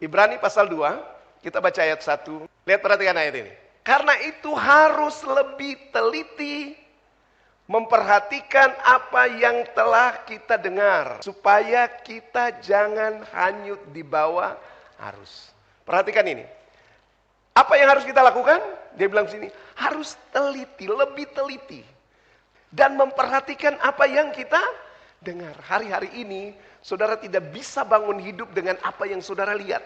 Ibrani pasal 2, kita baca ayat 1. Lihat, perhatikan ayat ini. Karena itu harus lebih teliti memperhatikan apa yang telah kita dengar, supaya kita jangan hanyut di bawah arus. Perhatikan ini. Apa yang harus kita lakukan? Dia bilang sini, harus teliti, lebih teliti. Dan memperhatikan apa yang kita dengar. Hari-hari ini, saudara tidak bisa bangun hidup dengan apa yang saudara lihat.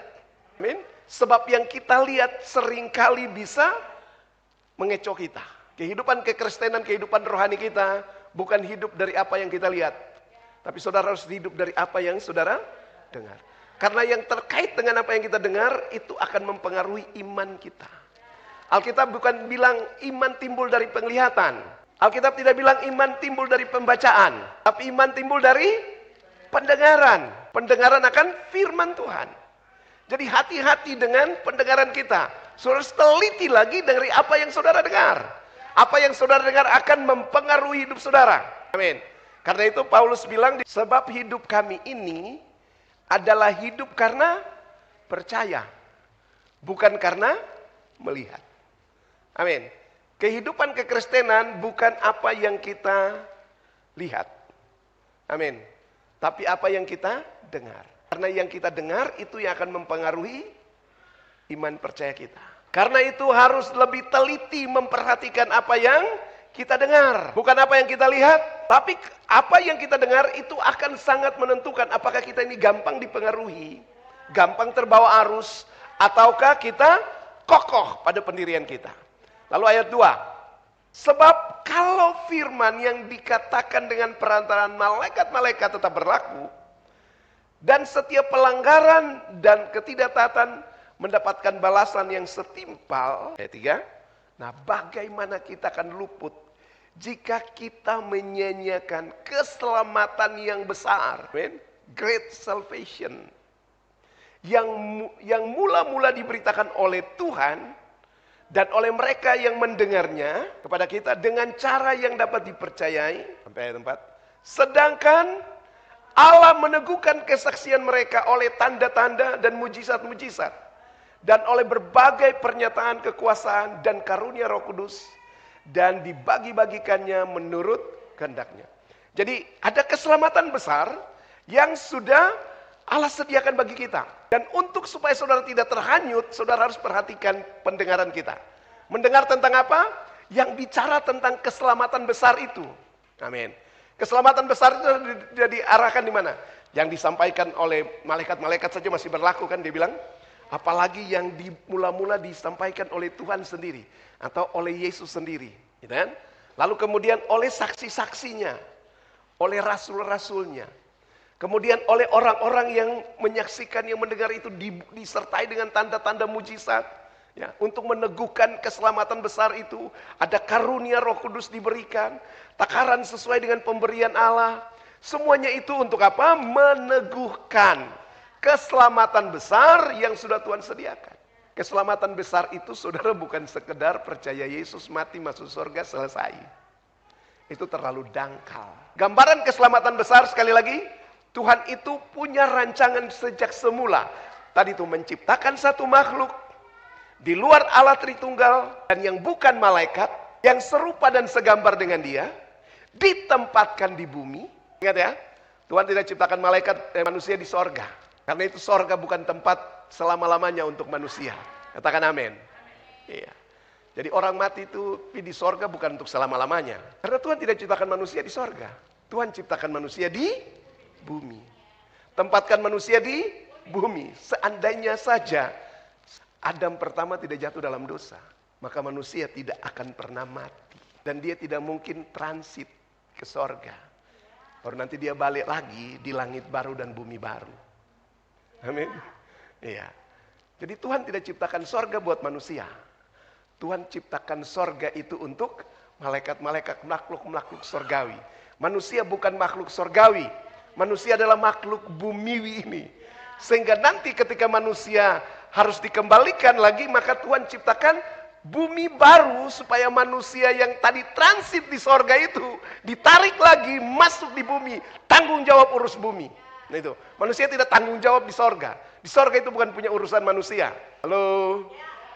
Amin. Sebab yang kita lihat seringkali bisa mengecoh kita. Kehidupan kekristenan, kehidupan rohani kita bukan hidup dari apa yang kita lihat. Tapi saudara harus hidup dari apa yang saudara dengar. Karena yang terkait dengan apa yang kita dengar itu akan mempengaruhi iman kita. Alkitab bukan bilang iman timbul dari penglihatan. Alkitab tidak bilang iman timbul dari pembacaan. Tapi iman timbul dari pendengaran. Pendengaran akan firman Tuhan. Jadi hati-hati dengan pendengaran kita. Saudara teliti lagi dari apa yang saudara dengar. Apa yang saudara dengar akan mempengaruhi hidup saudara. Amin. Karena itu Paulus bilang, sebab hidup kami ini adalah hidup karena percaya. Bukan karena melihat. Amin. Kehidupan kekristenan bukan apa yang kita lihat. Amin. Tapi apa yang kita dengar. Karena yang kita dengar itu yang akan mempengaruhi iman percaya kita. Karena itu harus lebih teliti memperhatikan apa yang kita dengar. Bukan apa yang kita lihat, tapi apa yang kita dengar itu akan sangat menentukan apakah kita ini gampang dipengaruhi, gampang terbawa arus, ataukah kita kokoh pada pendirian kita. Lalu ayat 2. Sebab kalau firman yang dikatakan dengan perantaraan malaikat-malaikat tetap berlaku, dan setiap pelanggaran dan ketidaktaatan mendapatkan balasan yang setimpal. Ayat 3. Nah, bagaimana kita akan luput jika kita menyanyiakan keselamatan yang besar. Great salvation. Yang mula-mula diberitakan oleh Tuhan dan oleh mereka yang mendengarnya kepada kita dengan cara yang dapat dipercayai. Sampai ayat 4. Sedangkan Allah meneguhkan kesaksian mereka oleh tanda-tanda dan mujizat-mujizat. Dan oleh berbagai pernyataan kekuasaan dan karunia Roh Kudus. Dan dibagi-bagikannya menurut kehendaknya. Jadi ada keselamatan besar yang sudah Allah sediakan bagi kita. Dan untuk supaya saudara tidak terhanyut, saudara harus perhatikan pendengaran kita. Mendengar tentang apa? Yang bicara tentang keselamatan besar itu. Amin. Keselamatan besar itu sudah diarahkan di mana? Yang disampaikan oleh malaikat-malaikat saja masih berlaku kan, dia bilang. Apalagi yang mula-mula disampaikan oleh Tuhan sendiri. Atau oleh Yesus sendiri. Gitu kan? Lalu kemudian oleh saksi-saksinya. Oleh rasul-rasulnya. Kemudian oleh orang-orang yang menyaksikan, yang mendengar itu disertai dengan tanda-tanda mujizat. Ya, untuk meneguhkan keselamatan besar itu, ada karunia Roh Kudus diberikan, takaran sesuai dengan pemberian Allah. Semuanya itu untuk apa? Meneguhkan keselamatan besar yang sudah Tuhan sediakan. Keselamatan besar itu saudara bukan sekedar percaya Yesus mati masuk surga selesai. Itu terlalu dangkal. Gambaran keselamatan besar sekali lagi, Tuhan itu punya rancangan sejak semula. Tadi itu menciptakan satu makhluk di luar Allah Tritunggal dan yang bukan malaikat, yang serupa dan segambar dengan dia, ditempatkan di bumi. Ingat ya, Tuhan tidak ciptakan manusia di sorga. Karena itu sorga bukan tempat selama-lamanya untuk manusia. Katakan amin. Iya. Jadi orang mati itu di sorga bukan untuk selama-lamanya. Karena Tuhan tidak ciptakan manusia di sorga. Tuhan ciptakan manusia di bumi. Tempatkan manusia di bumi. Seandainya saja Adam pertama tidak jatuh dalam dosa, maka manusia tidak akan pernah mati. Dan dia tidak mungkin transit ke sorga. Baru nanti dia balik lagi di langit baru dan bumi baru. Amin. Iya. Jadi Tuhan tidak ciptakan sorga buat manusia. Tuhan ciptakan sorga itu untuk malaikat-malaikat, makhluk-makhluk sorgawi. Manusia bukan makhluk sorgawi. Manusia adalah makhluk bumiwi ini. Sehingga nanti ketika manusia harus dikembalikan lagi, maka Tuhan ciptakan bumi baru supaya manusia yang tadi transit di sorga itu ditarik lagi masuk di bumi, tanggung jawab urus bumi. Nah itu, manusia tidak tanggung jawab di sorga. Di sorga itu bukan punya urusan manusia. Halo?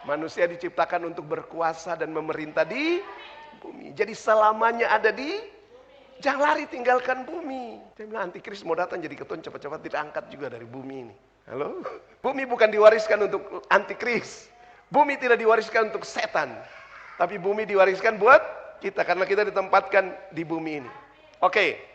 Manusia diciptakan untuk berkuasa dan memerintah di bumi. Jadi selamanya ada di, jangan lari tinggalkan bumi. Dia bilang antikris mau datang jadi keton cepat-cepat diangkat juga dari bumi ini. Halo? Bumi bukan diwariskan untuk antikris. Bumi tidak diwariskan untuk setan. Tapi bumi diwariskan buat kita karena kita ditempatkan di bumi ini. Oke.